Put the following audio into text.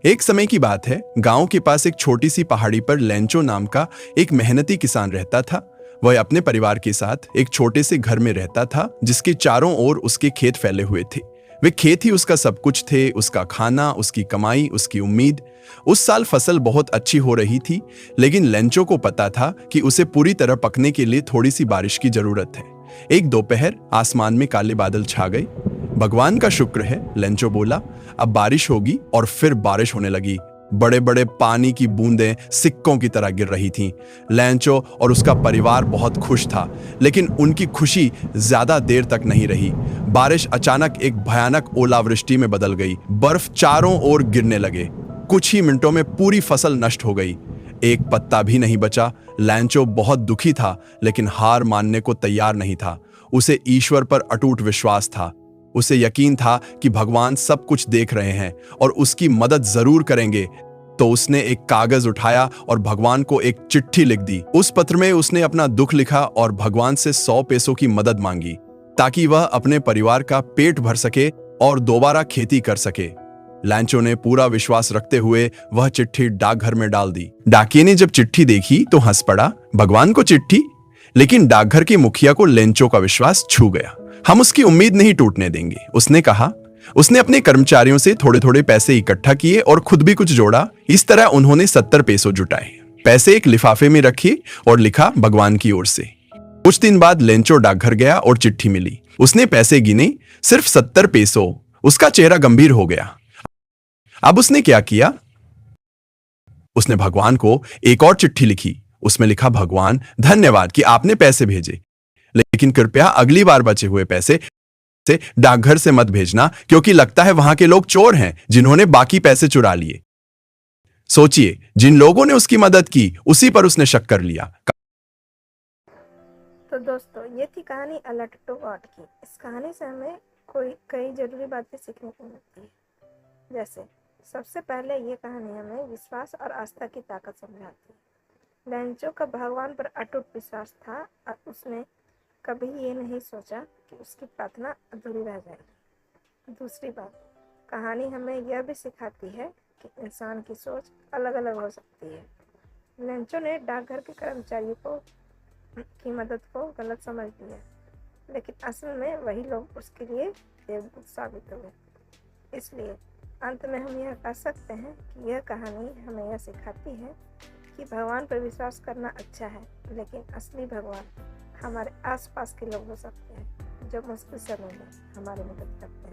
एक समय की बात है, गांव के पास एक छोटी सी पहाड़ी पर लेंचो नाम का एक मेहनती किसान रहता था। वह अपने परिवार के साथ एक छोटे से घर में रहता था जिसके चारों ओर उसके खेत फैले हुए थे। वे खेत ही उसका सब कुछ थे, उसका खाना, उसकी कमाई, उसकी उम्मीद। उस साल फसल बहुत अच्छी हो रही थी, लेकिन लेंचो को पता था कि उसे पूरी तरह पकने के लिए थोड़ी सी बारिश की जरूरत है। एक दोपहर आसमान में काले बादल छा गए। भगवान का शुक्र है, लेंचो बोला, अब बारिश होगी। और फिर बारिश होने लगी। बड़े बड़े पानी की बूंदें सिक्कों की तरह गिर रही थीं। लेंचो और उसका परिवार बहुत खुश था, लेकिन उनकी खुशी ज्यादा देर तक नहीं रही। बारिश अचानक एक भयानक ओलावृष्टि में बदल गई। बर्फ चारों ओर गिरने लगे। कुछ ही मिनटों में पूरी फसल नष्ट हो गई। एक पत्ता भी नहीं बचा। लेंचो बहुत दुखी था, लेकिन हार मानने को तैयार नहीं था। उसे ईश्वर पर अटूट विश्वास था। उसे यकीन था कि भगवान सब कुछ देख रहे हैं और उसकी मदद जरूर करेंगे। तो उसने एक कागज उठाया और भगवान को एक चिट्ठी लिख दी। उस पत्र में उसने अपना दुख लिखा और भगवान से 100 पैसों की मदद मांगी, ताकि वह अपने परिवार का पेट भर सके और दोबारा खेती कर सके। लैंचो ने पूरा विश्वास रखते हुए वह चिट्ठी डाकघर में डाल दी। डाकिये ने जब चिट्ठी देखी तो हंस पड़ा। भगवान को चिट्ठी? लेकिन डाकघर के मुखिया को लेंचो का विश्वास छू गया। हम उसकी उम्मीद नहीं टूटने देंगे, उसने कहा। उसने अपने कर्मचारियों से थोड़े थोड़े पैसे इकट्ठा किए और खुद भी कुछ जोड़ा। इस तरह उन्होंने 70 पैसों जुटाए। पैसे एक लिफाफे में रखे और लिखा, भगवान की ओर से। कुछ दिन बाद लेंचो डाकघर गया और चिट्ठी मिली। उसने पैसे गिने, सिर्फ 70 पैसों। उसका चेहरा गंभीर हो गया। अब उसने क्या किया? उसने भगवान को एक और चिट्ठी लिखी। उसमें लिखा, भगवान, धन्यवाद कि आपने पैसे भेजे, लेकिन कृपया अगली बार बचे हुए पैसे से डाकघर से मत भेजना, क्योंकि लगता है वहां के लोग चोर हैं जिन्होंने बाकी पैसे चुरा लिए। सोचिए, जिन लोगों ने उसकी मदद की उसी पर उसने शक कर लिया। तो दोस्तों, ये थी कहानी अ लट्टू गॉड की। इस कहानी से हमें कई जरूरी बातें सीखने को मिलती है। जैसे सबसे पहले ये कहानी हमें विश्वास और आस्था की ताकत समझाती है। लेंचो का भगवान पर अटूट विश्वास था और उसने कभी ये नहीं सोचा कि उसकी प्रार्थना अधूरी रह जाएगी। दूसरी बात, कहानी हमें यह भी सिखाती है कि इंसान की सोच अलग अलग हो सकती है। लेंचो ने डाकघर के कर्मचारियों की मदद को गलत समझ लिया, लेकिन असल में वही लोग उसके लिए देवदूत साबित हुए। इसलिए अंत में हम यह कह सकते हैं कि यह कहानी हमें यह सिखाती है कि भगवान पर विश्वास करना अच्छा है, लेकिन असली भगवान हमारे आसपास के लोग हो सकते हैं जो मुश्किल समय में हमारी मदद करते हैं।